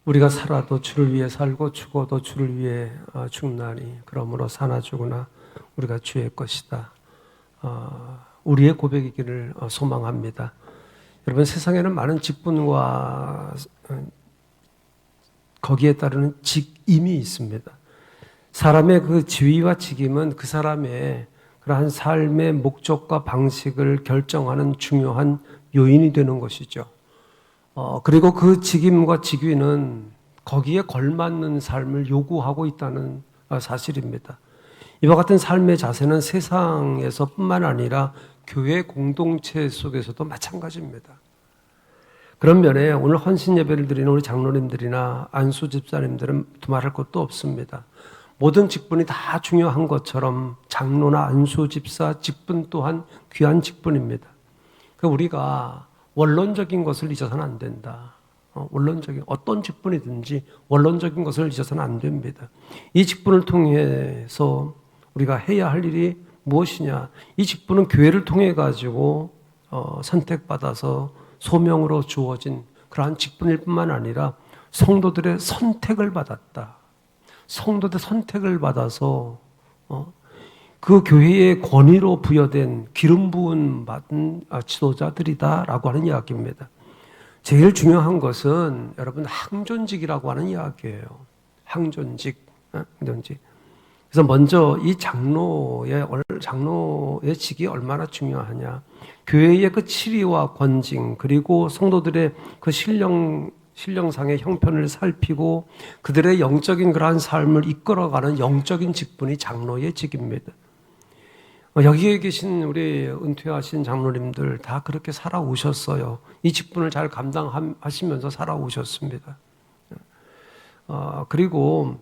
우리가 살아도 주를 위해 살고 죽어도 주를 위해 죽나니 그러므로 사나 죽으나 우리가 주의 것이다. 우리의 고백이기를 소망합니다. 여러분, 세상에는 많은 직분과 거기에 따르는 직임이 있습니다. 사람의 그 지위와 직임은 그 사람의 그러한 삶의 목적과 방식을 결정하는 중요한 요인이 되는 것이죠. 그리고 그 직임과 직위는 거기에 걸맞는 삶을 요구하고 있다는 사실입니다. 이와 같은 삶의 자세는 세상에서뿐만 아니라 교회 공동체 속에서도 마찬가지입니다. 그런 면에 오늘 헌신 예배를 드리는 우리 장로님들이나 안수 집사님들은 두말할 것도 없습니다. 모든 직분이 다 중요한 것처럼 장로나 안수 집사 직분 또한 귀한 직분입니다. 우리가 원론적인 것을 잊어서는 안 된다. 원론적인 어떤 직분이든지 원론적인 것을 잊어서는 안 됩니다. 이 직분을 통해서 우리가 해야 할 일이 무엇이냐? 이 직분은 교회를 통해 가지고 선택받아서 소명으로 주어진 그러한 직분일 뿐만 아니라 성도들의 선택을 받았다. 성도들의 선택을 받아서 그 교회의 권위로 부여된 기름 부은 받은 지도자들이다라고 하는 이야기입니다. 제일 중요한 것은 여러분 항존직이라고 하는 이야기예요. 항존직. 그래서 먼저 이 장로의 직이 얼마나 중요하냐. 교회의 그 치리와 권징 그리고 성도들의 그 신령상의 형편을 살피고 그들의 영적인 그러한 삶을 이끌어가는 영적인 직분이 장로의 직입니다. 여기에 계신 우리 은퇴하신 장로님들 다 그렇게 살아오셨어요. 이 직분을 잘 감당하시면서 살아오셨습니다. 그리고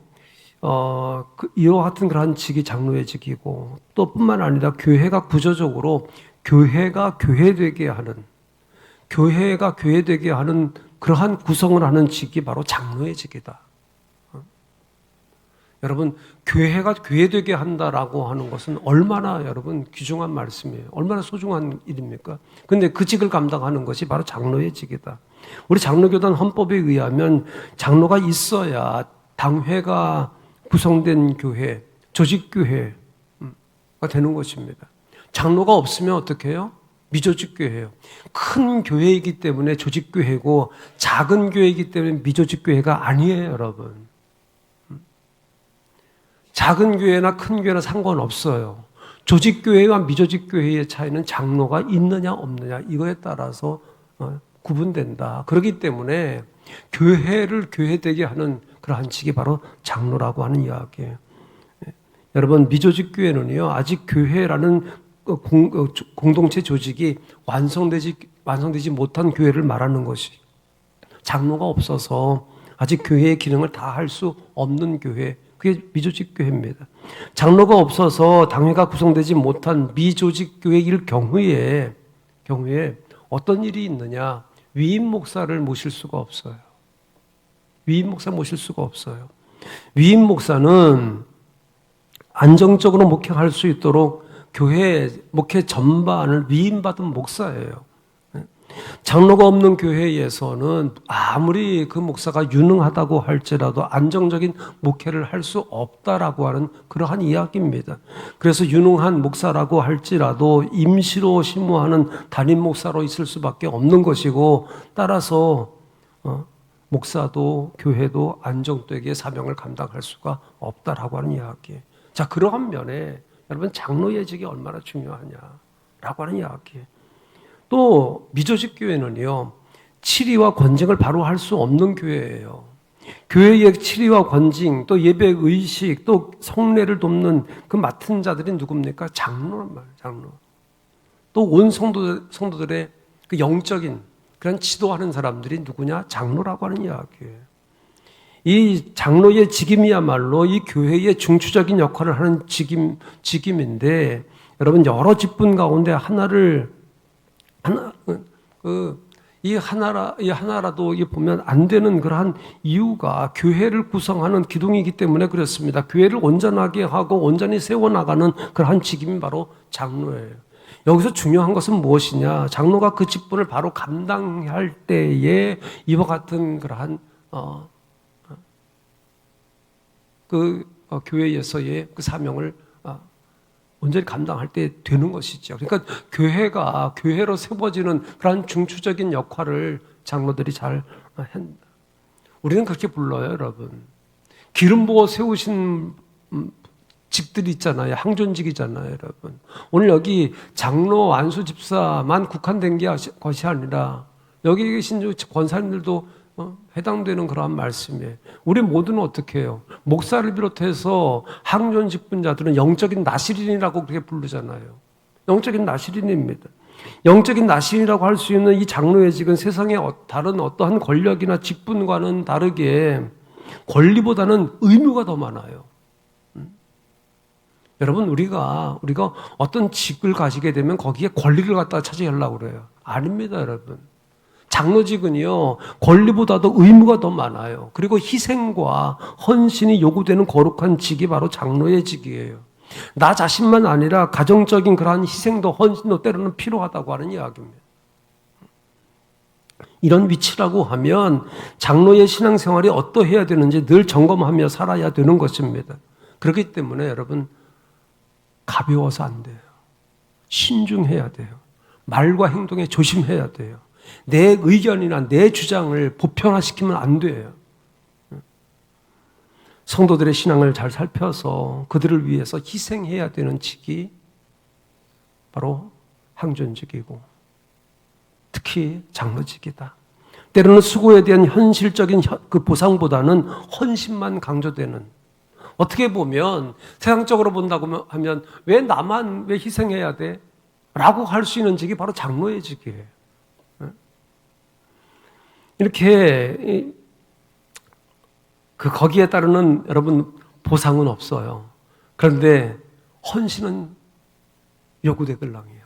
이와 같은 그러한 직이 장로의 직이고 또 뿐만 아니라 교회가 구조적으로 교회가 교회되게 하는 그러한 구성을 하는 직이 바로 장로의 직이다. 여러분, 교회가 교회되게 한다라고 하는 것은 얼마나 여러분 귀중한 말씀이에요. 얼마나 소중한 일입니까? 근데 그 직을 감당하는 것이 바로 장로의 직이다. 우리 장로교단 헌법에 의하면 장로가 있어야 당회가 구성된 교회, 조직교회가 되는 것입니다. 장로가 없으면 어떻게 해요? 미조직교회예요. 큰 교회이기 때문에 조직교회고 작은 교회이기 때문에 미조직교회가 아니에요, 여러분. 작은 교회나 큰 교회나 상관없어요. 조직교회와 미조직교회의 차이는 장로가 있느냐 없느냐 이거에 따라서 구분된다. 그렇기 때문에 교회를 교회되게 하는 그러한 직이 바로 장로라고 하는 이야기예요. 여러분, 미조직교회는요 아직 교회라는 공동체 조직이 완성되지 못한 교회를 말하는 것이 장로가 없어서 아직 교회의 기능을 다 할 수 없는 교회, 그게 미조직교회입니다. 장로가 없어서 당회가 구성되지 못한 미조직교회일 경우에 어떤 일이 있느냐? 위임 목사를 모실 수가 없어요. 위임 목사는 안정적으로 목회할 수 있도록 교회 목회 전반을 위임받은 목사예요. 장로가 없는 교회에서는 아무리 그 목사가 유능하다고 할지라도 안정적인 목회를 할 수 없다라고 하는 그러한 이야기입니다. 그래서 유능한 목사라고 할지라도 임시로 심무하는 담임 목사로 있을 수밖에 없는 것이고 따라서 목사도 교회도 안정되게 사명을 감당할 수가 없다라고 하는 이야기예요. 자, 그러한 면에 여러분 장로의 직이 얼마나 중요하냐라고 하는 이야기예요. 또 미조직 교회는요 치리와 권징을 바로 할 수 없는 교회예요. 교회의 치리와 권징 또 예배 의식 또 성례를 돕는 그 맡은 자들이 누굽니까? 장로란 말이에요. 장로. 또 온 성도들의 그 영적인 그런 지도하는 사람들이 누구냐? 장로라고 하는 이야기예요. 이 장로의 직임이야말로 이 교회의 중추적인 역할을 하는 직임인데 여러분 여러 직분 가운데 이 하나라도 보면 안 되는 그러한 이유가 교회를 구성하는 기둥이기 때문에 그렇습니다. 교회를 온전하게 하고 온전히 세워나가는 그러한 직임이 바로 장로예요. 여기서 중요한 것은 무엇이냐? 장로가 그 직분을 바로 감당할 때에 이와 같은 그러한 교회에서의 그 사명을 온전히 감당할 때 되는 것이죠. 그러니까 교회가 교회로 세워지는 그런 중추적인 역할을 장로들이 잘 한다. 우리는 그렇게 불러요, 여러분. 기름 부어 세우신 직들이 있잖아요. 항존직이잖아요, 여러분. 오늘 여기 장로 안수 집사만 국한된 것이 아니라 여기 계신 권사님들도 해당되는 그러한 말씀이에요. 우리 모두는 어떻게 해요? 목사를 비롯해서 항존 직분자들은 영적인 나시린이라고 그렇게 부르잖아요. 영적인 나시린입니다. 영적인 나시린이라고 할 수 있는 이 장로의 직은 세상의 다른 어떠한 권력이나 직분과는 다르게 권리보다는 의무가 더 많아요. 여러분, 우리가 어떤 직을 가지게 되면 거기에 권리를 갖다가 차지하려고 그래요. 아닙니다, 여러분. 장로직은요, 권리보다도 의무가 더 많아요. 그리고 희생과 헌신이 요구되는 거룩한 직이 바로 장로의 직이에요. 나 자신만 아니라 가정적인 그러한 희생도 헌신도 때로는 필요하다고 하는 이야기입니다. 이런 위치라고 하면 장로의 신앙생활이 어떠해야 되는지 늘 점검하며 살아야 되는 것입니다. 그렇기 때문에 여러분, 가벼워서 안 돼요. 신중해야 돼요. 말과 행동에 조심해야 돼요. 내 의견이나 내 주장을 보편화시키면 안 돼요. 성도들의 신앙을 잘 살펴서 그들을 위해서 희생해야 되는 직이 바로 항존직이고 특히 장로직이다. 때로는 수고에 대한 현실적인 그 보상보다는 헌신만 강조되는, 어떻게 보면 세상적으로 본다고 하면 왜 나만 왜 희생해야 돼? 라고 할 수 있는 직이 바로 장로의 직이에요. 이렇게 거기에 따르는 여러분 보상은 없어요. 그런데 헌신은 요구되걸랑이에요.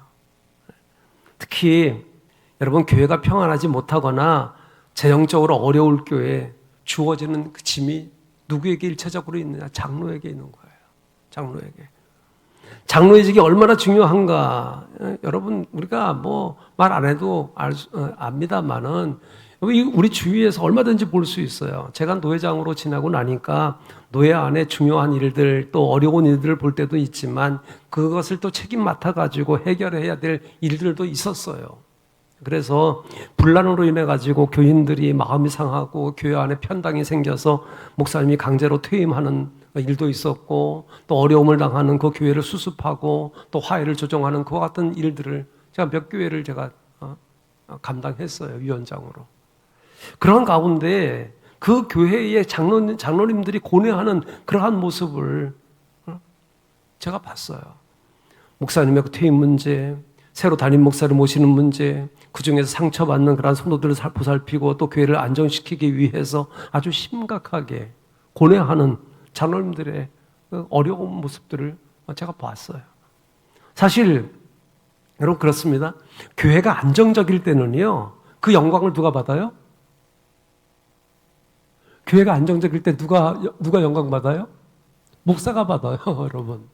특히 여러분 교회가 평안하지 못하거나 재정적으로 어려울 교회에 주어지는 그 짐이 누구에게 일차적으로 있느냐? 장로에게 있는 거예요. 장로에게. 장로의 직이 얼마나 중요한가? 여러분 우리가 뭐 말 안 해도 압니다만은 우리 주위에서 얼마든지 볼 수 있어요. 제가 노회장으로 지나고 나니까 노회 안에 중요한 일들 또 어려운 일들을 볼 때도 있지만 그것을 또 책임 맡아가지고 해결해야 될 일들도 있었어요. 그래서 분란으로 인해 가지고 교인들이 마음이 상하고 교회 안에 편당이 생겨서 목사님이 강제로 퇴임하는 일도 있었고 또 어려움을 당하는 그 교회를 수습하고 또 화해를 조정하는 그와 같은 일들을 제가 몇 교회를 제가 감당했어요. 위원장으로. 그런 가운데 그 교회의 장로님들이 고뇌하는 그러한 모습을 제가 봤어요. 목사님의 그 퇴임 문제, 새로 담임 목사를 모시는 문제, 그 중에서 상처받는 그런 성도들을 보살피고 또 교회를 안정시키기 위해서 아주 심각하게 고뇌하는 장로님들의 어려운 모습들을 제가 봤어요. 사실 여러분 그렇습니다. 교회가 안정적일 때는요, 그 영광을 누가 받아요? 교회가 안정적일 때 누가 영광 받아요? 목사가 받아요, 여러분.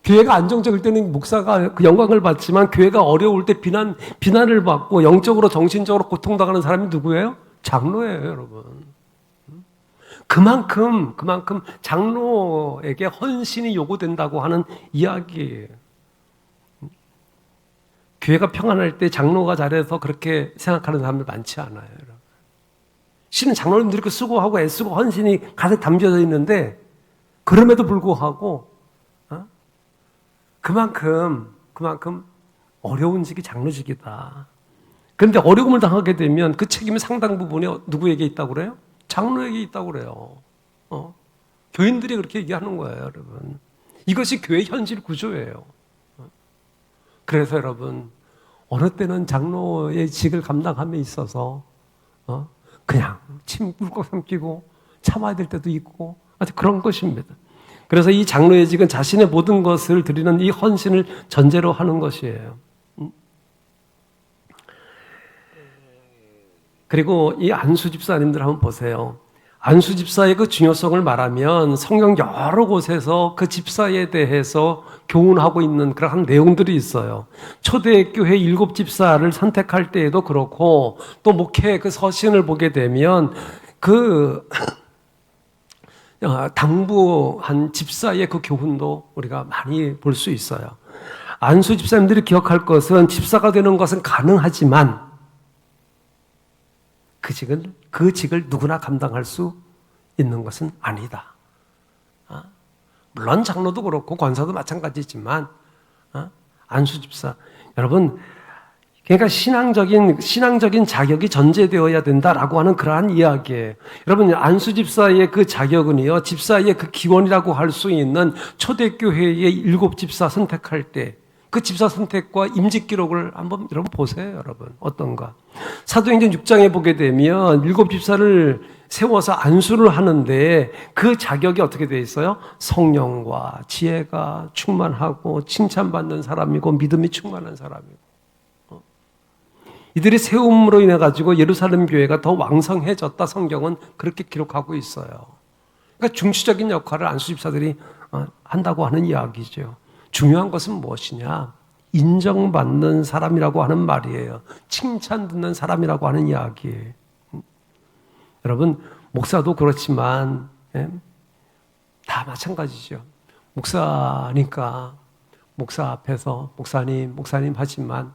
교회가 안정적일 때는 목사가 그 영광을 받지만 교회가 어려울 때 비난을 받고 영적으로 정신적으로 고통당하는 사람이 누구예요? 장로예요, 여러분. 그만큼 장로에게 헌신이 요구된다고 하는 이야기예요. 교회가 평안할 때 장로가 잘해서 그렇게 생각하는 사람들 많지 않아요, 여러분. 실은 장로님들이 그 수고하고 애쓰고 헌신이 가득 담겨져 있는데 그럼에도 불구하고 그만큼 어려운 직이 장로직이다. 그런데 어려움을 당하게 되면 그 책임의 상당 부분이 누구에게 있다고 그래요? 장로에게 있다고 그래요. 교인들이 그렇게 얘기하는 거예요, 여러분. 이것이 교회 현실 구조예요. 그래서 여러분, 어느 때는 장로의 직을 감당함에 있어서 그냥 침 꿀꺽 삼키고 참아야 될 때도 있고 아주 그런 것입니다. 그래서 이 장로의 직은 자신의 모든 것을 드리는 이 헌신을 전제로 하는 것이에요. 그리고 이 안수 집사님들 한번 보세요. 안수 집사의 그 중요성을 말하면 성경 여러 곳에서 그 집사에 대해서 교훈하고 있는 그런 내용들이 있어요. 초대교회 7 집사를 선택할 때에도 그렇고 또 목회 그 서신을 보게 되면 그 당부한 집사의 그 교훈도 우리가 많이 볼 수 있어요. 안수 집사님들이 기억할 것은 집사가 되는 것은 가능하지만 그 직을 누구나 감당할 수 있는 것은 아니다. 물론 장로도 그렇고 권사도 마찬가지지만 안수 집사 여러분 그러니까 신앙적인 자격이 전제되어야 된다라고 하는 그러한 이야기예요. 여러분 안수 집사의 그 자격은요 집사의 그 기원이라고 할 수 있는 초대교회의 7집사 선택할 때 그 집사 선택과 임직 기록을 한번 여러분 보세요. 여러분 어떤가? 사도행전 6장에 보게 되면 7집사를 세워서 안수를 하는데 그 자격이 어떻게 되어 있어요? 성령과 지혜가 충만하고 칭찬받는 사람이고 믿음이 충만한 사람이고 이들의 세움으로 인해 가지고 예루살렘 교회가 더 왕성해졌다. 성경은 그렇게 기록하고 있어요. 그러니까 중추적인 역할을 안수 집사들이 한다고 하는 이야기죠. 중요한 것은 무엇이냐? 인정받는 사람이라고 하는 말이에요. 칭찬 듣는 사람이라고 하는 이야기예요. 여러분 목사도 그렇지만 다 마찬가지죠. 목사니까 목사 앞에서 목사님 하지만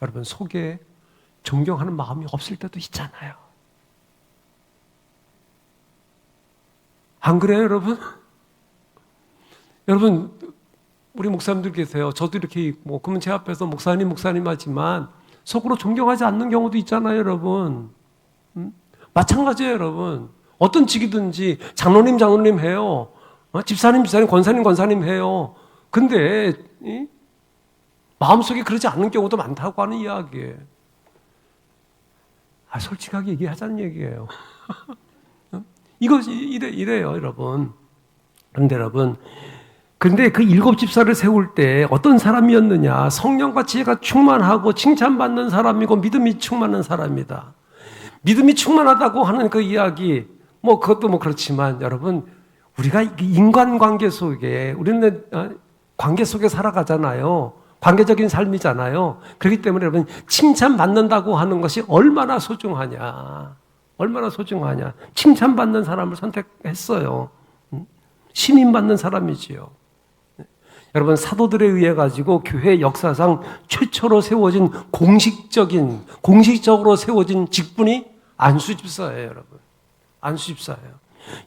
여러분 속에 존경하는 마음이 없을 때도 있잖아요. 안 그래요, 여러분? 여러분, 우리 목사님들 계세요. 저도 이렇게 있고, 그러면 제 앞에서 목사님 하지만 속으로 존경하지 않는 경우도 있잖아요, 여러분. 마찬가지예요, 여러분. 어떤 직이든지 장로님 해요. 집사님, 권사님 해요. 근데 마음속에 그러지 않는 경우도 많다고 하는 이야기예요. 솔직하게 얘기하자는 얘기예요. 이것이 이래요, 여러분. 그런데 그 7집사를 세울 때 어떤 사람이었느냐? 성령과 지혜가 충만하고 칭찬받는 사람이고 믿음이 충만한 사람이다. 믿음이 충만하다고 하는 그 이야기, 그것도 그렇지만 여러분, 우리가 인간관계 속에, 우리는 관계 속에 살아가잖아요. 관계적인 삶이잖아요. 그렇기 때문에 여러분, 칭찬받는다고 하는 것이 얼마나 소중하냐. 칭찬받는 사람을 선택했어요. 신임받는 사람이지요. 여러분, 사도들에 의해 가지고 교회 역사상 최초로 세워진 공식적으로 세워진 직분이 안수집사예요, 여러분. 안수집사예요.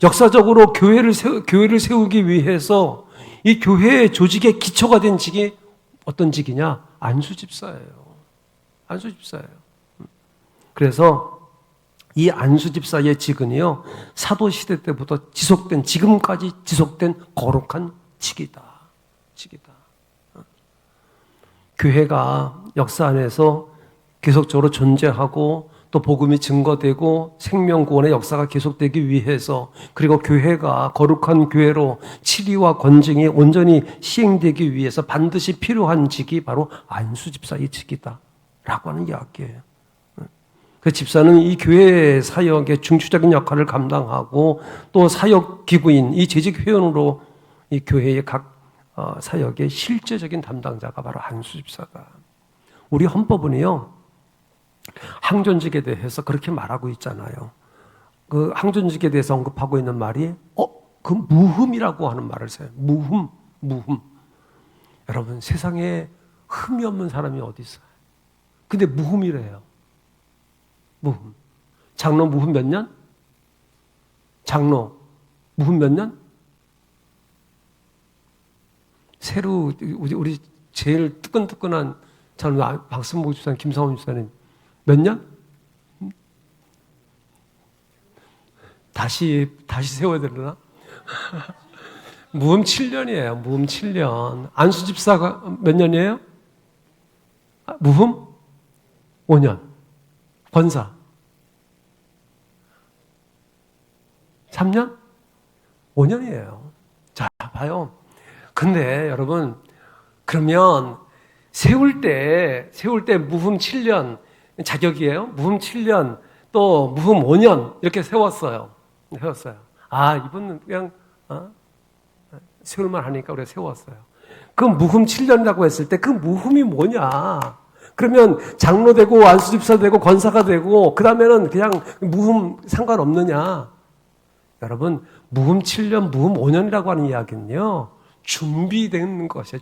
역사적으로 교회를 세우기 위해서 이 교회의 조직의 기초가 된 직이 어떤 직이냐? 안수집사예요. 그래서 이 안수집사의 직은요, 사도시대 때부터 지금까지 지속된 거룩한 직이다. 교회가 역사 안에서 계속적으로 존재하고 또 복음이 증거되고 생명구원의 역사가 계속되기 위해서 그리고 교회가 거룩한 교회로 치리와 건증이 온전히 시행되기 위해서 반드시 필요한 직이 바로 안수집사의 직이다 라고 하는 이야기예요. 그 집사는 이 교회 사역의 중추적인 역할을 감당하고 또 사역기구인 이 재직회원으로 이 교회의 각 사역의 실제적인 담당자가 바로 안수집사다. 우리 헌법은요, 항존직에 대해서 그렇게 말하고 있잖아요. 그 항존직에 대해서 언급하고 있는 말이 그 무흠이라고 하는 말을 써요. 무흠. 여러분, 세상에 흠이 없는 사람이 어디 있어요? 근데 무흠이래요. 무흠. 장로 무흠 몇 년? 장로 무흠 몇 년? 새로 우리 제일 뜨끈뜨끈한 장로 박승복 집사님, 김상훈 집사님 몇 년? 다시 세워야 되려나? 무흠 7년이에요. 무흠 7년. 안수 집사가 몇 년이에요? 무흠 5년. 권사 3년? 5년이에요. 자, 봐요. 근데 여러분, 그러면 세울 때 무흠 7년 자격이에요. 무흠 7년 또 무흠 5년 이렇게 세웠어요. 이분은 그냥 세울만 하니까 우리가 세웠어요. 그 무흠 7년이라고 했을 때 그 무흠이 뭐냐? 그러면 장로 되고 안수집사 되고 권사가 되고 그 다음에는 그냥 무흠 상관없느냐? 여러분, 무흠 7년, 무흠 5년이라고 하는 이야기는요, 준비된 것이에요.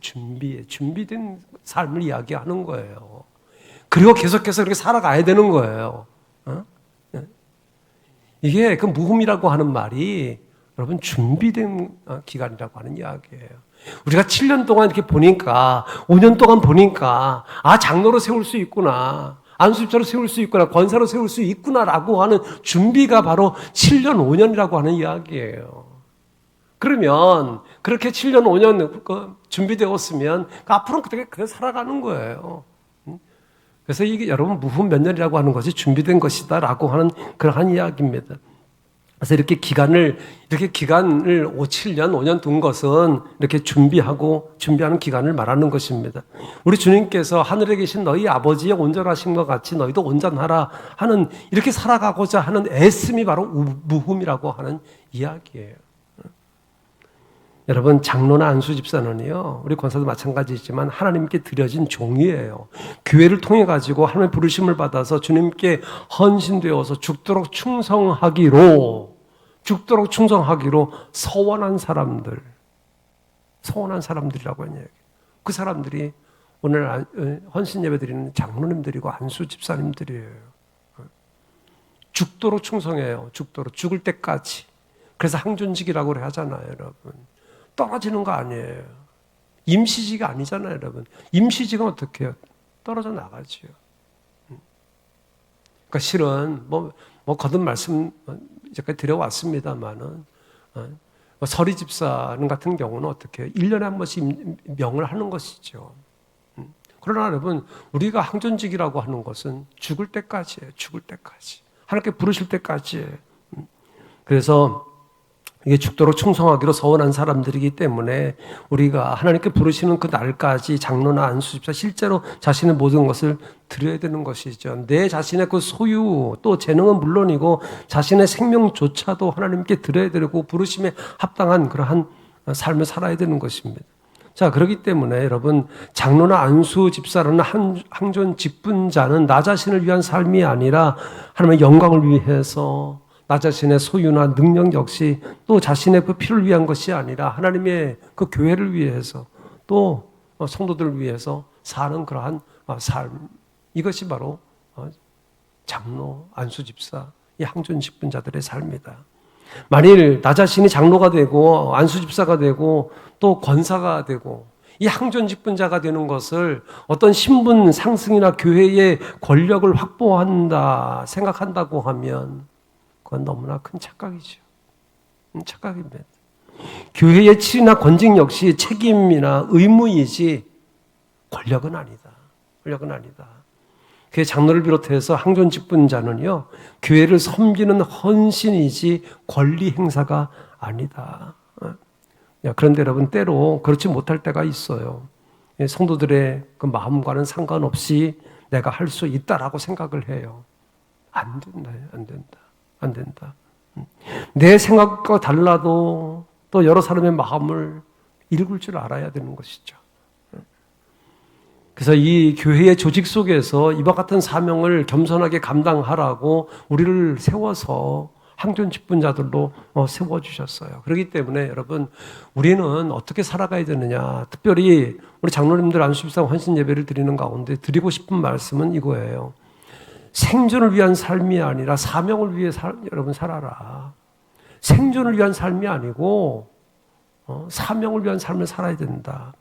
준비된 삶을 이야기하는 거예요. 그리고 계속해서 그렇게 살아가야 되는 거예요. 이게 그 무흠이라고 하는 말이 여러분 준비된 기간이라고 하는 이야기예요. 우리가 7년 동안 이렇게 보니까, 5년 동안 보니까, 장로로 세울 수 있구나, 안수집사로 세울 수 있구나, 권사로 세울 수 있구나라고 하는 준비가 바로 7년, 5년이라고 하는 이야기예요. 그러면 그렇게 7년, 5년 준비되었으면 앞으로는 그렇게 살아가는 거예요. 그래서 이게 여러분 무흠 몇 년이라고 하는 것이 준비된 것이다라고 하는 그러한 이야기입니다. 그래서 이렇게 기간을 5, 7년, 5년 둔 것은 이렇게 준비하는 기간을 말하는 것입니다. 우리 주님께서 하늘에 계신 너희 아버지의 온전하심과 같이 너희도 온전하라 하는, 이렇게 살아가고자 하는 애씀이 바로 무흠이라고 하는 이야기예요. 여러분, 장로나 안수집사는요, 우리 권사도 마찬가지지만 하나님께 드려진 종이에요. 교회를 통해 가지고 하나님의 부르심을 받아서 주님께 헌신되어서 죽도록 충성하기로 서원한 사람들이라고 하는 얘기. 그 사람들이 오늘 헌신 예배 드리는 장로님들이고 안수집사님들이에요. 죽도록 충성해요. 죽을 때까지. 그래서 항존직이라고 하잖아요, 여러분. 떨어지는 거 아니에요. 임시직이 아니잖아요, 여러분. 임시직은 어떻게 해요? 떨어져 나가지요. 그러니까 실은 거듭 말씀 이제까지 드려왔습니다만은, 서리 집사님 같은 경우는 어떻게 해요? 1년에 한 번씩 명을 하는 것이죠. 그러나 여러분, 우리가 항존직이라고 하는 것은 죽을 때까지예요. 죽을 때까지. 하나님께 부르실 때까지예요. 그래서 이게 죽도록 충성하기로 서원한 사람들이기 때문에 우리가 하나님께 부르시는 그 날까지 장로나 안수집사 실제로 자신의 모든 것을 드려야 되는 것이죠. 내 자신의 그 소유 또 재능은 물론이고 자신의 생명조차도 하나님께 드려야 되고 부르심에 합당한 그러한 삶을 살아야 되는 것입니다. 자, 그렇기 때문에 여러분, 장로나 안수집사라는 항존 직분자는 나 자신을 위한 삶이 아니라 하나님의 영광을 위해서, 나 자신의 소유나 능력 역시 또 자신의 그 피를 위한 것이 아니라 하나님의 그 교회를 위해서 또 성도들을 위해서 사는 그러한 삶, 이것이 바로 장로, 안수집사, 이 항존 직분자들의 삶이다. 만일 나 자신이 장로가 되고 안수집사가 되고 또 권사가 되고 이 항존 직분자가 되는 것을 어떤 신분 상승이나 교회의 권력을 확보한다 생각한다고 하면 그건 너무나 큰 착각이죠. 착각입니다. 교회의 치리나 권직 역시 책임이나 의무이지 권력은 아니다. 교회 장로를 비롯해서 항존 직분자는요, 교회를 섬기는 헌신이지 권리 행사가 아니다. 그런데 여러분, 때로 그렇지 못할 때가 있어요. 성도들의 그 마음과는 상관없이 내가 할 수 있다라고 생각을 해요. 안 된다. 내 생각과 달라도 또 여러 사람의 마음을 읽을 줄 알아야 되는 것이죠. 그래서 이 교회의 조직 속에서 이와 같은 사명을 겸손하게 감당하라고 우리를 세워서 항존 직분자들로 세워주셨어요. 그렇기 때문에 여러분, 우리는 어떻게 살아가야 되느냐, 특별히 우리 장로님들 안수집사 헌신 예배를 드리는 가운데 드리고 싶은 말씀은 이거예요. 생존을 위한 삶이 아니라 사명을 위해 여러분 살아라. 생존을 위한 삶이 아니고 사명을 위한 삶을 살아야 된다.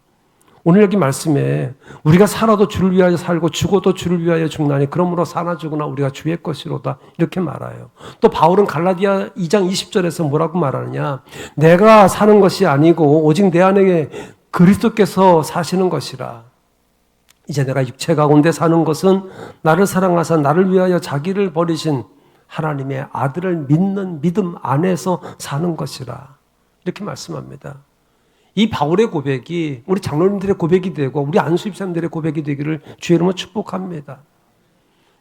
오늘 여기 말씀에 우리가 살아도 주를 위하여 살고 죽어도 주를 위하여 죽나니 그러므로 사나 죽으나 우리가 주의 것이로다, 이렇게 말해요. 또 바울은 갈라디아 2장 20절에서 뭐라고 말하느냐, 내가 사는 것이 아니고 오직 내 안에 그리스도께서 사시는 것이라. 이제 내가 육체 가운데 사는 것은 나를 사랑하사 나를 위하여 자기를 버리신 하나님의 아들을 믿는 믿음 안에서 사는 것이라, 이렇게 말씀합니다. 이 바울의 고백이 우리 장로님들의 고백이 되고 우리 안수집사님들의 고백이 되기를 주의 이름으로 축복합니다.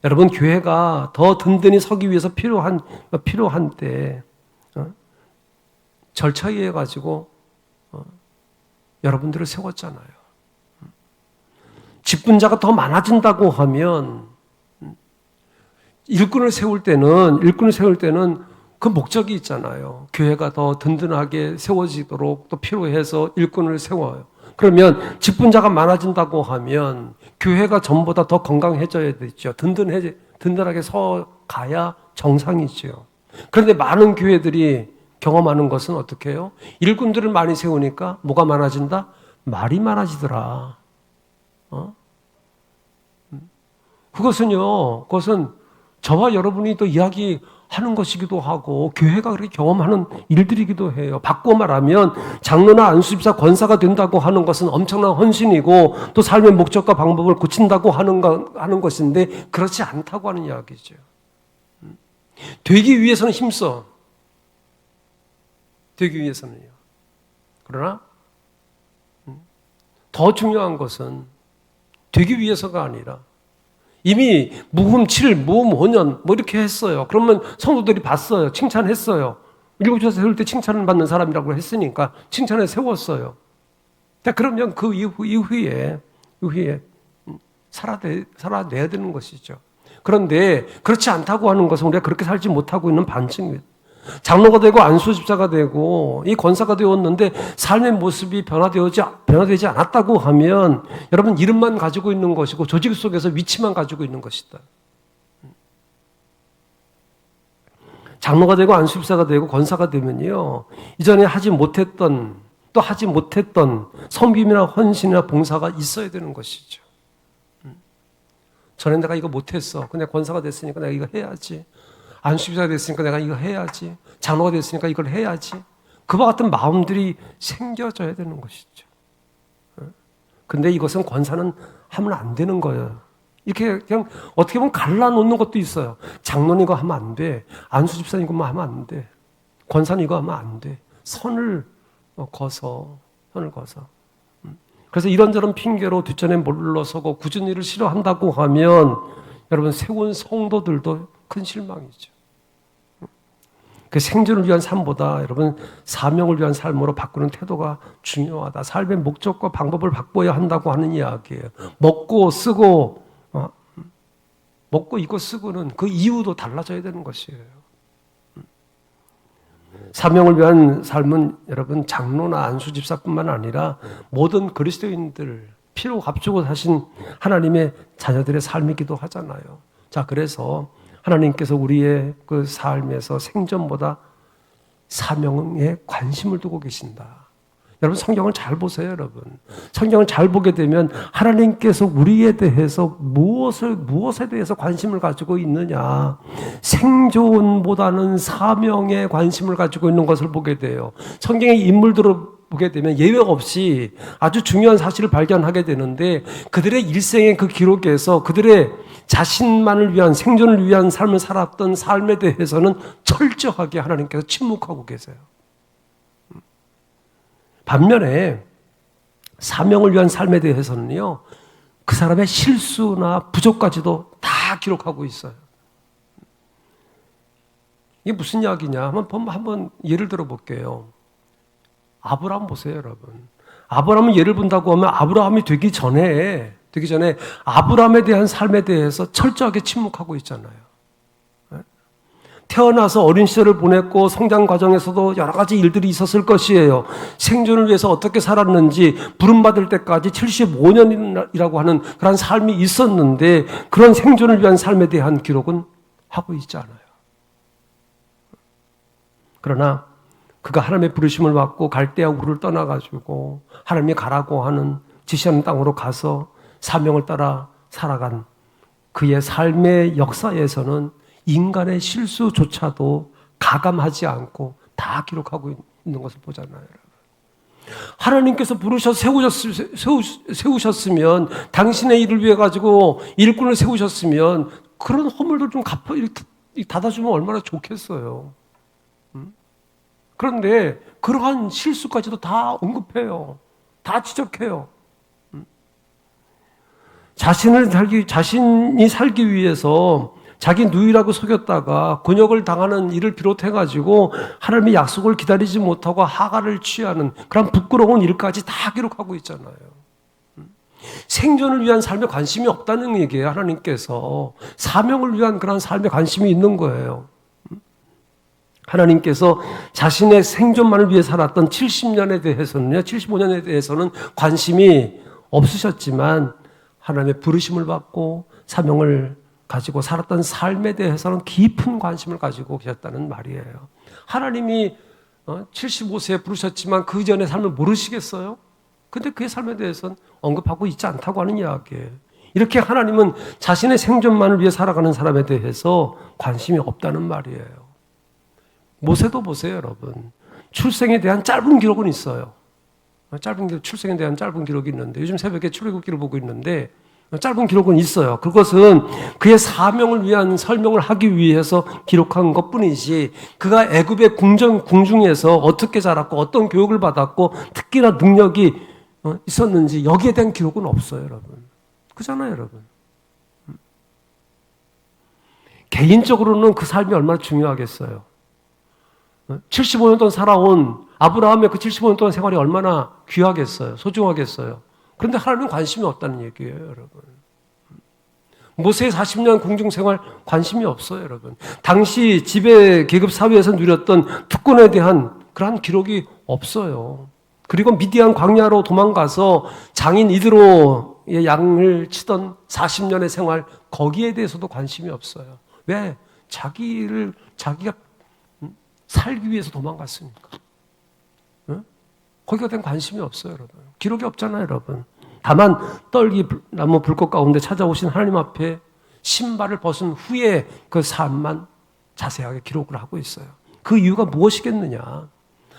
여러분, 교회가 더 든든히 서기 위해서 필요한 때 절차에 의해 가지고 여러분들을 세웠잖아요. 직분자가 더 많아진다고 하면 일꾼을 세울 때는 그 목적이 있잖아요. 교회가 더 든든하게 세워지도록 또 필요해서 일꾼을 세워요. 그러면 직분자가 많아진다고 하면 교회가 전보다 더 건강해져야 되죠. 든든하게 서가야 정상이죠. 그런데 많은 교회들이 경험하는 것은 어떻게 해요? 일꾼들을 많이 세우니까 뭐가 많아진다? 말이 많아지더라. 그것은 저와 여러분이 또 이야기하는 것이기도 하고 교회가 그렇게 경험하는 일들이기도 해요. 바꿔 말하면 장로나 안수집사 권사가 된다고 하는 것은 엄청난 헌신이고 또 삶의 목적과 방법을 고친다고 하는 것인데 그렇지 않다고 하는 이야기죠. 되기 위해서는 힘써. 되기 위해서는요. 그러나 더 중요한 것은 되기 위해서가 아니라 이미 무흠 7, 무흠 5년 뭐 이렇게 했어요. 그러면 성도들이 봤어요. 칭찬했어요. 일곱주사 세울 때 칭찬을 받는 사람이라고 했으니까 칭찬에 세웠어요. 그러면 그 이후에 살아내야 되는 것이죠. 그런데 그렇지 않다고 하는 것은 우리가 그렇게 살지 못하고 있는 반증입니다. 장로가 되고 안수집사가 되고 이 권사가 되었는데 삶의 모습이 변화되지 않았다고 하면 여러분 이름만 가지고 있는 것이고 조직 속에서 위치만 가지고 있는 것이다. 장로가 되고 안수집사가 되고 권사가 되면요 이전에 하지 못했던 섬김이나 헌신이나 봉사가 있어야 되는 것이죠. 전에 내가 이거 못했어. 근데 권사가 됐으니까 내가 이거 해야지. 안수집사가 됐으니까 내가 이거 해야지. 장로가 됐으니까 이걸 해야지. 그와 같은 마음들이 생겨져야 되는 것이죠. 근데 이것은 권사는 하면 안 되는 거예요. 이렇게 그냥 어떻게 보면 갈라놓는 것도 있어요. 장로는 이거 하면 안 돼. 안수집사는 이거 하면 안 돼. 권사는 이거 하면 안 돼. 선을 거서. 그래서 이런저런 핑계로 뒷전에 물러서고 굳은 일을 싫어한다고 하면 여러분 세운 성도들도 큰 실망이죠. 그 생존을 위한 삶보다 여러분 사명을 위한 삶으로 바꾸는 태도가 중요하다. 삶의 목적과 방법을 바꿔야 한다고 하는 이야기예요. 먹고 입고 쓰고는 그 이유도 달라져야 되는 것이에요. 사명을 위한 삶은 여러분 장로나 안수집사뿐만 아니라 모든 그리스도인들 피로 값주고 사신 하나님의 자녀들의 삶이기도 하잖아요. 자, 그래서 하나님께서 우리의 그 삶에서 생전보다 사명에 관심을 두고 계신다. 여러분 성경을 잘 보세요, 여러분. 성경을 잘 보게 되면 하나님께서 우리에 대해서 무엇에 대해서 관심을 가지고 있느냐. 생존보다는 사명에 관심을 가지고 있는 것을 보게 돼요. 성경의 인물들을 보게 되면 예외 없이 아주 중요한 사실을 발견하게 되는데 그들의 일생의 그 기록에서 그들의 자신만을 위한 생존을 위한 삶을 살았던 삶에 대해서는 철저하게 하나님께서 침묵하고 계세요. 반면에 사명을 위한 삶에 대해서는요, 그 사람의 실수나 부족까지도 다 기록하고 있어요. 이게 무슨 이야기냐? 한번 예를 들어 볼게요. 아브라함 보세요, 여러분. 아브라함은 예를 본다고 하면 아브라함이 되기 전에 아브라함에 대한 삶에 대해서 철저하게 침묵하고 있잖아요. 태어나서 어린 시절을 보냈고 성장 과정에서도 여러 가지 일들이 있었을 것이에요. 생존을 위해서 어떻게 살았는지 부름받을 때까지 75년이라고 하는 그런 삶이 있었는데 그런 생존을 위한 삶에 대한 기록은 하고 있지 않아요. 그러나 그가 하나님의 부르심을 받고 갈대아 우르를 떠나가지고 하나님이 가라고 하는 지시하는 땅으로 가서 사명을 따라 살아간 그의 삶의 역사에서는 인간의 실수조차도 가감하지 않고 다 기록하고 있는 것을 보잖아요. 하나님께서 부르셔서 세우셨으면 당신의 일을 위해 가지고 일꾼을 세우셨으면 그런 허물들 좀 닫아주면 얼마나 좋겠어요. 그런데 그러한 실수까지도 다 언급해요. 다 지적해요. 자신이 살기 위해서 자기 누이라고 속였다가 곤욕을 당하는 일을 비롯해가지고 하나님의 약속을 기다리지 못하고 하갈을 취하는 그런 부끄러운 일까지 다 기록하고 있잖아요. 생존을 위한 삶에 관심이 없다는 얘기예요. 하나님께서 사명을 위한 그런 삶에 관심이 있는 거예요. 하나님께서 자신의 생존만을 위해 살았던 70년에 대해서는요, 75년에 대해서는 관심이 없으셨지만 하나님의 부르심을 받고 사명을 가지고 살았던 삶에 대해서는 깊은 관심을 가지고 계셨다는 말이에요. 하나님이 75세에 부르셨지만 그 전의 삶을 모르시겠어요? 근데 그의 삶에 대해서는 언급하고 있지 않다고 하는 이야기예요. 이렇게 하나님은 자신의 생존만을 위해 살아가는 사람에 대해서 관심이 없다는 말이에요. 모세도 보세요, 여러분. 출생에 대한 짧은 기록은 있어요. 출생에 대한 짧은 기록이 있는데, 요즘 새벽에 출애굽기를 보고 있는데 짧은 기록은 있어요. 그것은 그의 사명을 위한 설명을 하기 위해서 기록한 것뿐이지, 그가 애굽의 궁중에서 어떻게 자랐고 어떤 교육을 받았고 특기나 능력이 있었는지 여기에 대한 기록은 없어요, 여러분. 그잖아요, 여러분. 개인적으로는 그 삶이 얼마나 중요하겠어요. 75년 동안 살아온 아브라함의 그 75년 동안 생활이 얼마나 귀하겠어요. 소중하겠어요. 그런데 하나님은 관심이 없다는 얘기예요, 여러분. 모세의 40년 궁중생활 관심이 없어요, 여러분. 당시 지배 계급 사회에서 누렸던 특권에 대한 그러한 기록이 없어요. 그리고 미디안 광야로 도망가서 장인 이드로의 양을 치던 40년의 생활, 거기에 대해서도 관심이 없어요. 왜? 자기가 살기 위해서 도망갔으니까. 거기에 대한 관심이 없어요, 여러분. 기록이 없잖아요, 여러분. 다만 떨기나무 불꽃 가운데 찾아오신 하나님 앞에 신발을 벗은 후에 그 삶만 자세하게 기록을 하고 있어요. 그 이유가 무엇이겠느냐?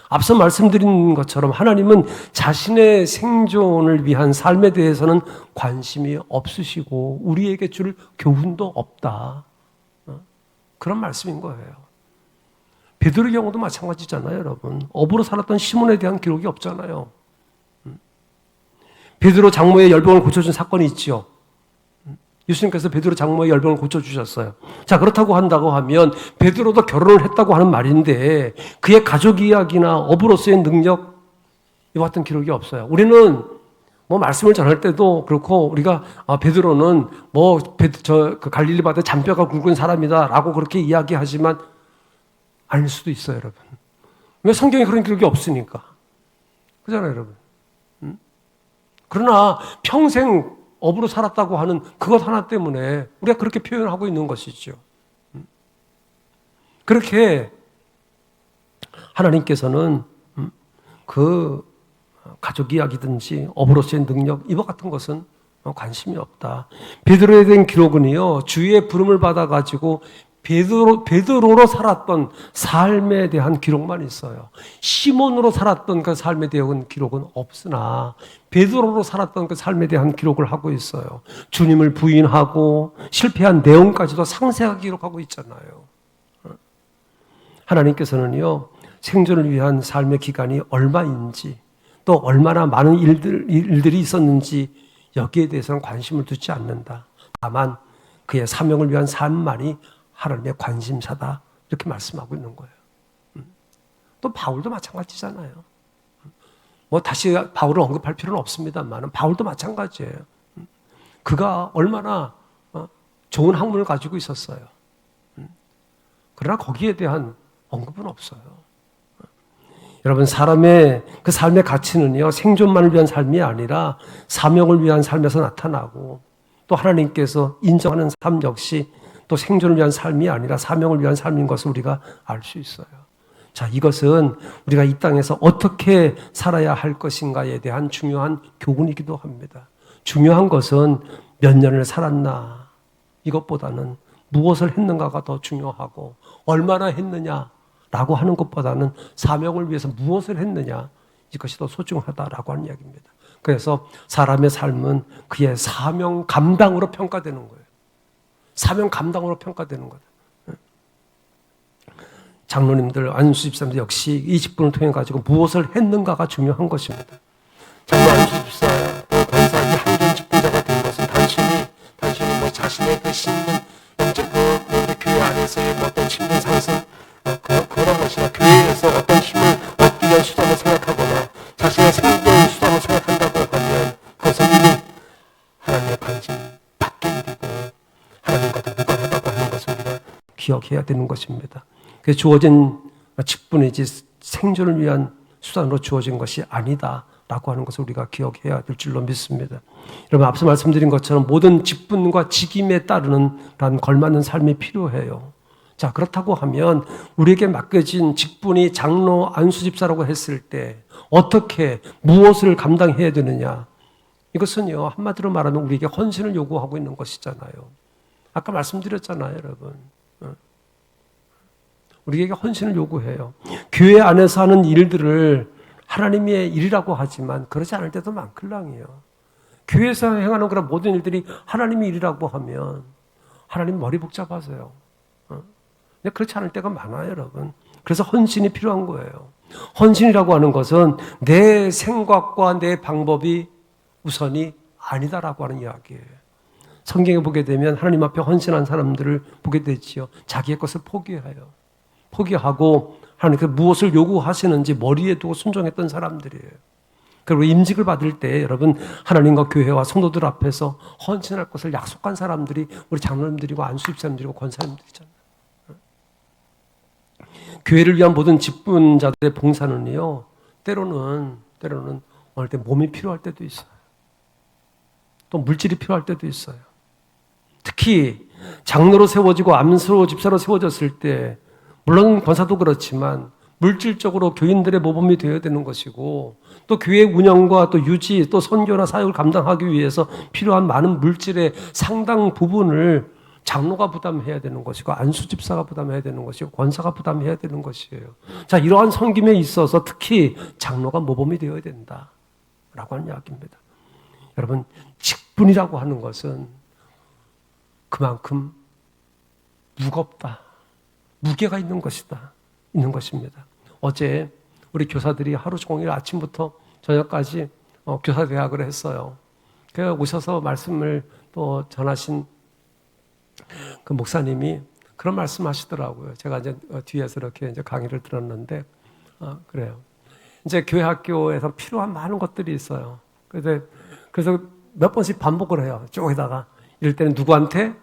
앞서 말씀드린 것처럼 하나님은 자신의 생존을 위한 삶에 대해서는 관심이 없으시고 우리에게 줄 교훈도 없다. 그런 말씀인 거예요. 베드로의 경우도 마찬가지잖아요, 여러분. 어부로 살았던 시몬에 대한 기록이 없잖아요. 베드로 장모의 열병을 고쳐준 사건이 있죠. 예수님께서 베드로 장모의 열병을 고쳐주셨어요. 자, 그렇다고 한다고 하면 베드로도 결혼을 했다고 하는 말인데 그의 가족 이야기나 어부로서의 능력, 이와 같은 기록이 없어요. 우리는 말씀을 전할 때도 그렇고 우리가 베드로는 그 갈릴리 바다에 잔뼈가 굵은 사람이다라고 그렇게 이야기하지만 아닐 수도 있어요, 여러분. 왜? 성경에 그런 기록이 없으니까. 그잖아요, 여러분. 그러나 평생 어부로 살았다고 하는 그것 하나 때문에 우리가 그렇게 표현하고 있는 것이죠. 그렇게 하나님께서는 그 가족 이야기든지 어부로서의 능력, 이와 같은 것은 관심이 없다. 베드로에 대한 기록은요, 주의 부름을 받아가지고 베드로로 살았던 삶에 대한 기록만 있어요. 시몬으로 살았던 그 삶에 대한 기록은 없으나 베드로로 살았던 그 삶에 대한 기록을 하고 있어요. 주님을 부인하고 실패한 내용까지도 상세하게 기록하고 있잖아요. 하나님께서는요, 생존을 위한 삶의 기간이 얼마인지 또 얼마나 많은 일들이 있었는지 여기에 대해서는 관심을 두지 않는다. 다만 그의 사명을 위한 삶만이 하나님의 관심사다, 이렇게 말씀하고 있는 거예요. 또 바울도 마찬가지잖아요. 다시 바울을 언급할 필요는 없습니다만 바울도 마찬가지예요. 그가 얼마나 좋은 학문을 가지고 있었어요. 그러나 거기에 대한 언급은 없어요. 여러분, 사람의 그 삶의 가치는요, 생존만을 위한 삶이 아니라 사명을 위한 삶에서 나타나고, 또 하나님께서 인정하는 삶 역시 또 생존을 위한 삶이 아니라 사명을 위한 삶인 것을 우리가 알 수 있어요. 자, 이것은 우리가 이 땅에서 어떻게 살아야 할 것인가에 대한 중요한 교훈이기도 합니다. 중요한 것은 몇 년을 살았나, 이것보다는 무엇을 했는가가 더 중요하고, 얼마나 했느냐라고 하는 것보다는 사명을 위해서 무엇을 했느냐, 이것이 더 소중하다라고 하는 이야기입니다. 그래서 사람의 삶은 그의 사명 감당으로 평가되는 거예요. 사명 감당으로 평가되는 거다. 장로님들, 안수 집사님들 역시 이 직분을 통해 가지고 무엇을 했는가가 중요한 것입니다. 장로 안수 집사, 권사, 이 한전 직분자가 된 것은 단순히 자신의 그 신분, 영적 우리 교회 안에서의 어떤 신분 상승, 그런 것이나 교회에서 어떤 힘을 얻기 위한 수단을 생각하거나 자신의 생존 수단을 생각한다고 하면 그것은 이미 하나님의 관심 밖의 일이고 하나님과도 무관하다고 하는 것을 우리가 기억해야 되는 것입니다. 그래서 주어진 직분이지 생존을 위한 수단으로 주어진 것이 아니다라고 하는 것을 우리가 기억해야 될 줄로 믿습니다. 여러분, 앞서 말씀드린 것처럼 모든 직분과 직임에 따르는 걸맞는 삶이 필요해요. 자, 그렇다고 하면 우리에게 맡겨진 직분이 장로, 안수집사라고 했을 때 어떻게 무엇을 감당해야 되느냐? 이것은요, 한마디로 말하면 우리에게 헌신을 요구하고 있는 것이잖아요. 아까 말씀드렸잖아요, 여러분. 우리에게 헌신을 요구해요. 교회 안에서 하는 일들을 하나님의 일이라고 하지만 그렇지 않을 때도 많클랑이에요. 교회에서 행하는 그런 모든 일들이 하나님의 일이라고 하면 하나님 머리 복잡하세요. 근데 그렇지 않을 때가 많아요, 여러분. 그래서 헌신이 필요한 거예요. 헌신이라고 하는 것은 내 생각과 내 방법이 우선이 아니다라고 하는 이야기예요. 성경에 보게 되면 하나님 앞에 헌신한 사람들을 보게 되지요. 자기의 것을 포기하고 하나님께 무엇을 요구하시는지 머리에 두고 순종했던 사람들이에요. 그리고 임직을 받을 때 여러분, 하나님과 교회와 성도들 앞에서 헌신할 것을 약속한 사람들이 우리 장로님들이고 안수집사님들이고 권사님들이잖아요. 교회를 위한 모든 직분자들의 봉사는요, 때로는 어느 때 몸이 필요할 때도 있어요. 또 물질이 필요할 때도 있어요. 특히 장로로 세워지고 안수 집사로 세워졌을 때, 물론 권사도 그렇지만 물질적으로 교인들의 모범이 되어야 되는 것이고, 또 교회 운영과 또 유지, 또 선교나 사역을 감당하기 위해서 필요한 많은 물질의 상당 부분을 장로가 부담해야 되는 것이고, 안수집사가 부담해야 되는 것이고, 권사가 부담해야 되는 것이에요. 자, 이러한 섬김에 있어서 특히 장로가 모범이 되어야 된다라고 하는 이야기입니다. 여러분, 직분이라고 하는 것은 그만큼 무겁다, 무게가 있는 것입니다. 어제 우리 교사들이 하루 종일 아침부터 저녁까지 교사대학을 했어요. 그 오셔서 말씀을 또 전하신 그 목사님이 그런 말씀 하시더라고요. 제가 이제 뒤에서 이렇게 이제 강의를 들었는데, 그래요. 이제 교회 학교에서 필요한 많은 것들이 있어요. 그래서 몇 번씩 반복을 해요. 쪽에다가. 이럴 때는 누구한테?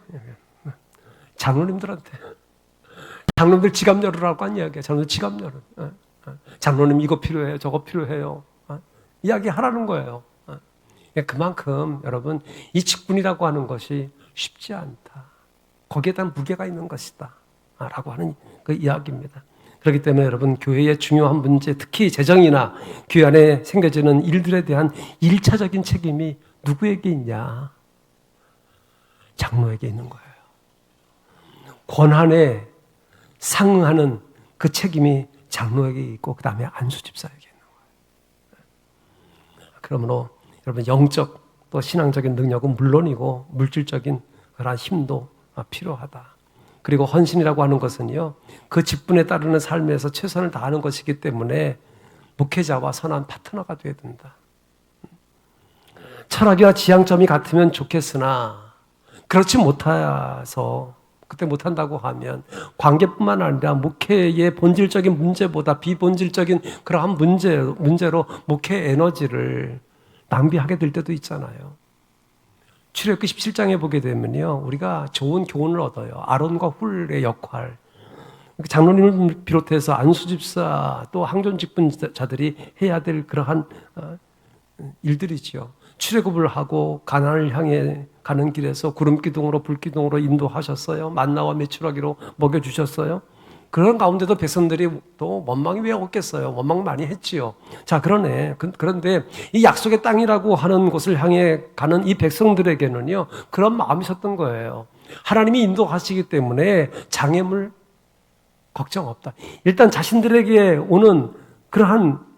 장로님들한테. 장로님들 지갑 열으라고 한 이야기예요. 장로님들 지갑 열어. 장로님 이거 필요해요. 저거 필요해요. 이야기하라는 거예요. 그만큼 여러분, 이 직분이라고 하는 것이 쉽지 않다. 거기에 대한 무게가 있는 것이다 라고 하는 그 이야기입니다. 그렇기 때문에 여러분, 교회의 중요한 문제, 특히 재정이나 교회 안에 생겨지는 일들에 대한 1차적인 책임이 누구에게 있냐? 장로에게 있는 거예요. 권한에 상응하는 그 책임이 장로에게 있고 그 다음에 안수집사에게 있는 거예요. 그러므로 여러분, 영적 또 신앙적인 능력은 물론이고 물질적인 그런 힘도 필요하다. 그리고 헌신이라고 하는 것은요, 그 직분에 따르는 삶에서 최선을 다하는 것이기 때문에 목회자와 선한 파트너가 되어야 된다. 철학이와 지향점이 같으면 좋겠으나 그렇지 못해서, 그때 못한다고 하면 관계뿐만 아니라 목회의 본질적인 문제보다 비본질적인 그러한 문제로 목회 에너지를 낭비하게 될 때도 있잖아요. 출애굽기 17장에 보게 되면요, 우리가 좋은 교훈을 얻어요. 아론과 훌의 역할, 장로님을 비롯해서 안수집사 또 항존 직분자들이 해야 될 그러한 일들이지요. 출애굽을 하고 가나안을 향해 가는 길에서 구름기둥으로 불기둥으로 인도하셨어요. 만나와 메추라기로 먹여주셨어요. 그런 가운데도 백성들이 또 원망이 왜 없겠어요? 원망 많이 했지요. 자, 그런데 이 약속의 땅이라고 하는 곳을 향해 가는 이 백성들에게는요, 그런 마음이 있었던 거예요. 하나님이 인도하시기 때문에 장애물 걱정 없다. 일단 자신들에게 오는 그러한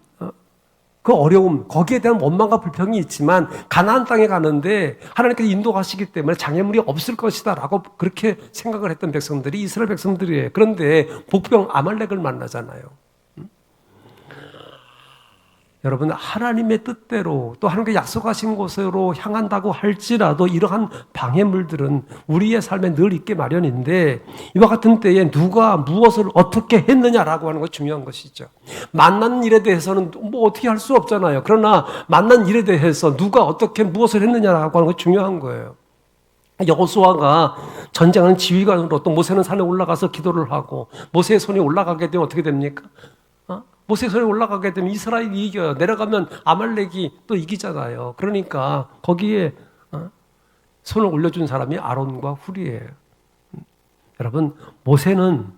그 어려움, 거기에 대한 원망과 불평이 있지만 가나안 땅에 가는데 하나님께서 인도하시기 때문에 장애물이 없을 것이다 라고 그렇게 생각을 했던 백성들이 이스라엘 백성들이에요. 그런데 복병 아말렉을 만나잖아요. 여러분, 하나님의 뜻대로 또 하나님께 약속하신 곳으로 향한다고 할지라도 이러한 방해물들은 우리의 삶에 늘 있게 마련인데, 이와 같은 때에 누가 무엇을 어떻게 했느냐라고 하는 것이 중요한 것이죠. 만난 일에 대해서는 뭐 어떻게 할 수 없잖아요. 그러나 만난 일에 대해서 누가 어떻게 무엇을 했느냐라고 하는 것이 중요한 거예요. 여호수아가 전쟁하는 지휘관으로 또 모세는 산에 올라가서 기도를 하고 모세의 손이 올라가게 되면 어떻게 됩니까? 모세의 손이 올라가게 되면 이스라엘이 이겨요. 내려가면 아말렉이 또 이기잖아요. 그러니까 거기에 손을 올려준 사람이 아론과 훌이에요. 여러분, 모세는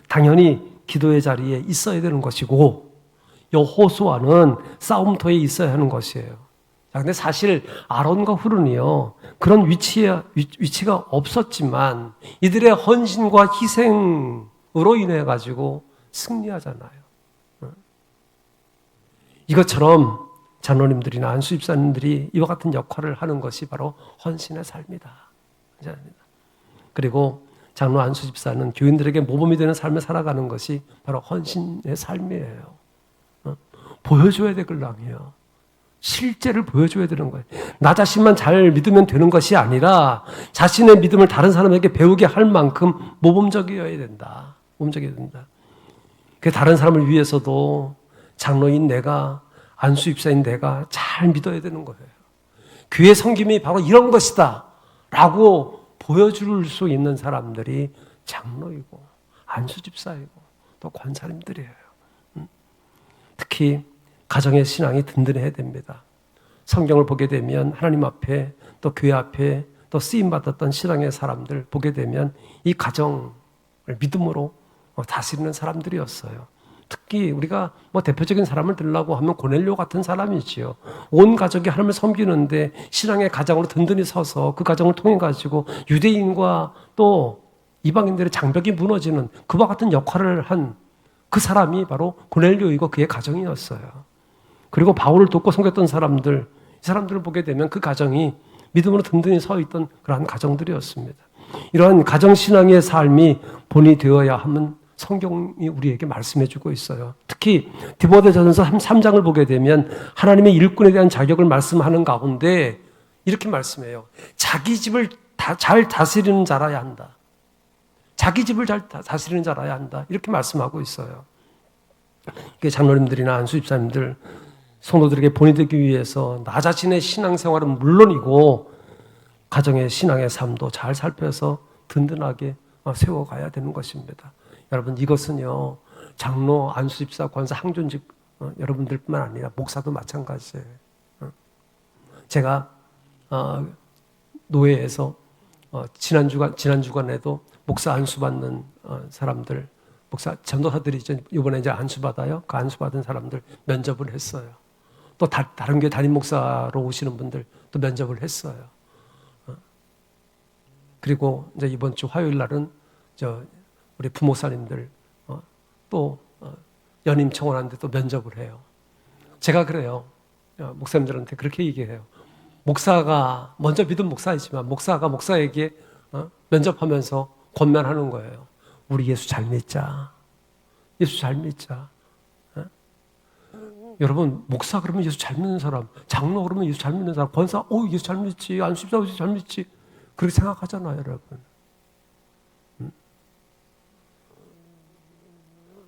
당연히 기도의 자리에 있어야 되는 것이고 여호수아는 싸움터에 있어야 하는 것이에요. 근데 사실 아론과 훌은요 그런 위치가 없었지만 이들의 헌신과 희생으로 인해 가지고 승리하잖아요. 이것처럼 장로님들이나 안수 집사님들이 이와 같은 역할을 하는 것이 바로 헌신의 삶이다. 그리고 장로 안수 집사는 교인들에게 모범이 되는 삶을 살아가는 것이 바로 헌신의 삶이에요. 보여줘야 될 걸랑이에요. 실제를 보여줘야 되는 거예요. 나 자신만 잘 믿으면 되는 것이 아니라 자신의 믿음을 다른 사람에게 배우게 할 만큼 모범적이어야 된다. 모범적이어야 된다. 그 다른 사람을 위해서도 장로인 내가, 안수입사인 내가 잘 믿어야 되는 거예요. 교회 섬김이 바로 이런 것이다 라고 보여줄 수 있는 사람들이 장로이고 안수집사이고 또 권사님들이에요. 특히 가정의 신앙이 든든해야 됩니다. 성경을 보게 되면 하나님 앞에 또 교회 앞에 또 쓰임받았던 신앙의 사람들 보게 되면 이 가정을 믿음으로 다스리는 사람들이었어요. 특히 우리가 대표적인 사람을 들라고 하면 고넬료 같은 사람이지요. 온 가족이 하나님을 섬기는데 신앙의 가장으로 든든히 서서 그 가정을 통해 가지고 유대인과 또 이방인들의 장벽이 무너지는 그와 같은 역할을 한 그 사람이 바로 고넬료이고 그의 가정이었어요. 그리고 바울을 돕고 섬겼던 사람들, 이 사람들을 보게 되면 그 가정이 믿음으로 든든히 서 있던 그러한 가정들이었습니다. 이러한 가정신앙의 삶이 본이 되어야 하면 성경이 우리에게 말씀해 주고 있어요. 특히 디모데전서 3장을 보게 되면 하나님의 일꾼에 대한 자격을 말씀하는 가운데 이렇게 말씀해요. 자기 집을 잘 다스리는 자라야 한다. 자기 집을 잘 다스리는 자라야 한다. 이렇게 말씀하고 있어요. 장로님들이나 안수집사님들, 성도들에게 본이 되기 위해서 나 자신의 신앙생활은 물론이고 가정의 신앙의 삶도 잘 살펴서 든든하게 세워가야 되는 것입니다. 여러분, 이것은요 장로, 안수집사, 권사, 항존직 여러분들뿐만 아니라 목사도 마찬가지예요. 제가 노회에서 지난 주간에도 목사 안수받는 사람들, 목사 전도사들이 이번에 이제 안수받아요. 그 안수받은 사람들 면접을 했어요. 또 다른 교회 담임 목사로 오시는 분들 또 면접을 했어요. 그리고 이제 이번 주 화요일 날은 우리 부목사님들 또 연임 청원하는데 또 면접을 해요. 제가 그래요. 목사님들한테 그렇게 얘기해요. 목사가 먼저 믿은 목사이지만 목사가 목사에게 면접하면서 권면하는 거예요. 우리 예수 잘 믿자. 예수 잘 믿자. 여러분, 목사 그러면 예수 잘 믿는 사람, 장로 그러면 예수 잘 믿는 사람, 권사 예수 잘 믿지, 안수집사 예수 잘 믿지, 그렇게 생각하잖아요, 여러분.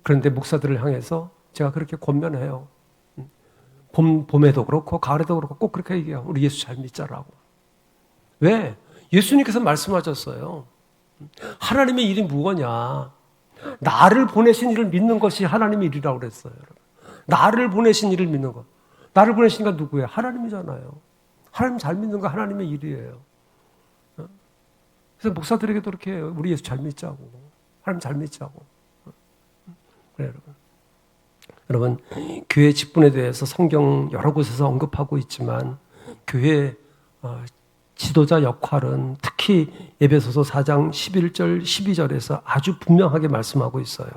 그런데 목사들을 향해서 제가 그렇게 권면해요. 봄에도 그렇고 가을에도 그렇고 꼭 그렇게 얘기해요. 우리 예수 잘 믿자라고. 왜? 예수님께서 말씀하셨어요. 하나님의 일이 무엇이냐? 나를 보내신 이를 믿는 것이 하나님의 일이라고 그랬어요. 나를 보내신 이를 믿는 것. 나를 보내신 이가 누구예요? 하나님이잖아요. 하나님 잘 믿는 거 하나님의 일이에요. 그래서 목사들에게도 이렇게 해요. 우리 예수 잘 믿자고. 하나님 잘 믿자고. 그래요, 여러분. 교회 직분에 대해서 성경 여러 곳에서 언급하고 있지만 교회 지도자 역할은 특히 에베소서 4장 11절 12절에서 아주 분명하게 말씀하고 있어요.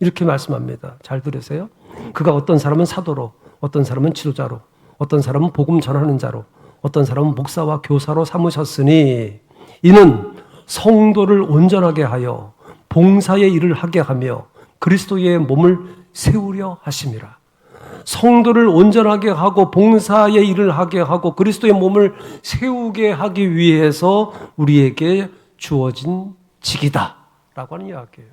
이렇게 말씀합니다. 잘 들으세요. 그가 어떤 사람은 사도로, 어떤 사람은 지도자로, 어떤 사람은 복음 전하는 자로, 어떤 사람은 목사와 교사로 삼으셨으니 이는 성도를 온전하게 하여 봉사의 일을 하게 하며 그리스도의 몸을 세우려 하심이라. 성도를 온전하게 하고 봉사의 일을 하게 하고 그리스도의 몸을 세우게 하기 위해서 우리에게 주어진 직이다 라고 하는 이야기예요.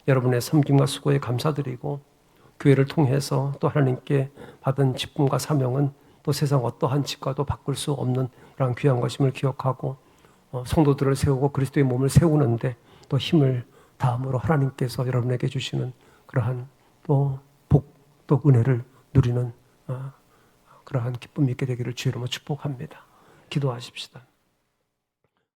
여러분의 섬김과 수고에 감사드리고 교회를 통해서 또 하나님께 받은 직분과 사명은 또 세상 어떠한 직과도 바꿀 수 없는 그런 귀한 것임을 기억하고 성도들을 세우고 그리스도의 몸을 세우는데 또 힘을 다함으로 하나님께서 여러분에게 주시는 그러한 또 복, 또 은혜를 누리는 그러한 기쁨이 있게 되기를 주의 이름으로 축복합니다. 기도하십시다.